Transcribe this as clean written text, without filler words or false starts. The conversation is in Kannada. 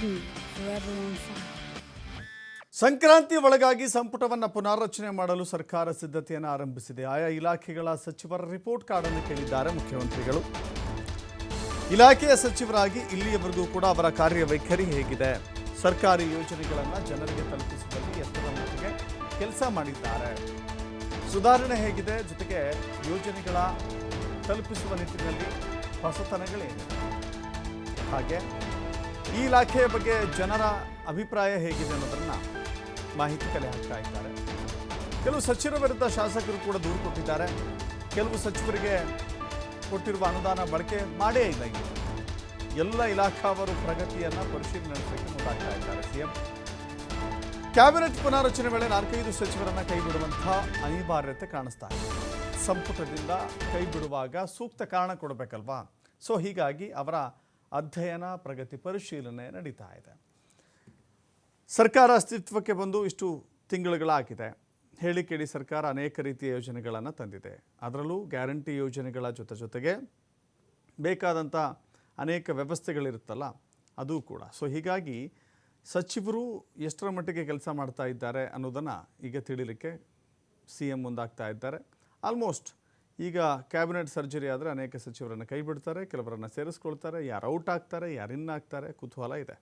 me forever on fire. Sankranti ಒಳಗಾಗಿ ಸಂಪುಟವನ್ನು ಪುನಾರಚನೆ ಮಾಡಲು ಸರ್ಕಾರ ಸಿದ್ಧತೆಯನ್ನು ಆರಂಭಿಸಿದೆ. ಆಯಾ ಇಲಾಖೆಗಳ ಸಚಿವರ ರಿಪೋರ್ಟ್ ಕಾರ್ಡ್ ಅನ್ನು ಕೇಳಿದ್ದಾರೆ ಮುಖ್ಯಮಂತ್ರಿಗಳು. ಇಲಾಖೆಯ ಸಚಿವರಾಗಿ ಇಲ್ಲಿಯವರೆಗೂ ಕೂಡ ಅವರ ಕಾರ್ಯವೈಖರಿ ಹೇಗಿದೆ, ಸರ್ಕಾರಿ ಯೋಜನೆಗಳನ್ನು ಜನರಿಗೆ ತಲುಪಿಸುವಲ್ಲಿ ಎಷ್ಟರ ಮಟ್ಟಿಗೆ ಕೆಲಸ ಮಾಡಿದ್ದಾರೆ, ಸುಧಾರಣೆ ಹೇಗಿದೆ, ಜೊತೆಗೆ ಯೋಜನೆಗಳ ತಲುಪಿಸುವ ನಿಟ್ಟಿನಲ್ಲಿ ಹೊಸತನಗಳೇನಿದೆ, ಹಾಗೆ ಈ ಇಲಾಖೆಯ ಬಗ್ಗೆ ಜನರ ಅಭಿಪ್ರಾಯ ಹೇಗಿದೆ ಅನ್ನೋದನ್ನು ಮಾಹಿತಿ ಕಲೆ ಹಾಕ್ತಾ ಇದ್ದಾರೆ. ಕೆಲವು ಸಚಿವರ ವಿರುದ್ಧ ಶಾಸಕರು ಕೂಡ ದೂರು ಕೊಟ್ಟಿದ್ದಾರೆ. ಕೆಲವು ಸಚಿವರಿಗೆ ಕೊಟ್ಟಿರುವ ಅನುದಾನ ಬಳಕೆ ಮಾಡೇ ಇಲ್ಲ. ಈಗ ಎಲ್ಲ ಇಲಾಖಾವರು ಪ್ರಗತಿಯನ್ನು ಪರಿಶೀಲನೆ ನಡೆಸಲಿಕ್ಕೆ ಮುಂದಾಗ್ತಾ ಇದ್ದಾರೆ. ಸಿಎಂ ಕ್ಯಾಬಿನೆಟ್ ಪುನಾರಚನೆ ವೇಳೆ 4-5 ಸಚಿವರನ್ನು ಕೈ ಬಿಡುವಂತಹ ಅನಿವಾರ್ಯತೆ ಕಾಣಿಸ್ತಾ ಇದೆ. ಸಂಪುಟದಿಂದ ಕೈ ಬಿಡುವಾಗ ಸೂಕ್ತ ಕಾರಣ ಕೊಡಬೇಕಲ್ವಾ? ಸೊ ಹೀಗಾಗಿ ಅವರ ಅಧ್ಯಯನ, ಪ್ರಗತಿ ಪರಿಶೀಲನೆ ನಡೀತಾ ಇದೆ. ಸರ್ಕಾರ ಅಸ್ತಿತ್ವಕ್ಕೆ ಬಂದು ಇಷ್ಟು ತಿಂಗಳುಗಳಾಗಿದೆ. ಹೇಳಿ ಕೇಳಿ ಸರ್ಕಾರ ಅನೇಕ ರೀತಿಯ ಯೋಜನೆಗಳನ್ನು ತಂದಿದೆ. ಅದರಲ್ಲೂ ಗ್ಯಾರಂಟಿ ಯೋಜನೆಗಳ ಜೊತೆಗೆ ಬೇಕಾದಂಥ ಅನೇಕ ವ್ಯವಸ್ಥೆಗಳಿರುತ್ತಲ್ಲ, ಅದು ಕೂಡ. ಸೊ ಹೀಗಾಗಿ ಸಚಿವರು ಎಷ್ಟರ ಮಟ್ಟಿಗೆ ಕೆಲಸ ಮಾಡ್ತಾ ಇದ್ದಾರೆ ಅನ್ನೋದನ್ನು ಈಗ ತಿಳಿಲಿಕ್ಕೆ CM ಮುಂದಾಗ್ತಾ ಇದ್ದಾರೆ. ಆಲ್ಮೋಸ್ಟ್ ಈಗ ಕ್ಯಾಬಿನೆಟ್ ಸರ್ಜರಿ ಆದರೆ ಅನೇಕ ಸಚಿವರನ್ನು ಕೈ ಬಿಡ್ತಾರೆ, ಕೆಲವರನ್ನು ಸೇರಿಸ್ಕೊಳ್ತಾರೆ, ಯಾರು ಔಟ್ ಆಗ್ತಾರೆ, ಯಾರು ಇನ್ ಆಗ್ತಾರೆ, ಕುತೂಹಲ ಇದೆ.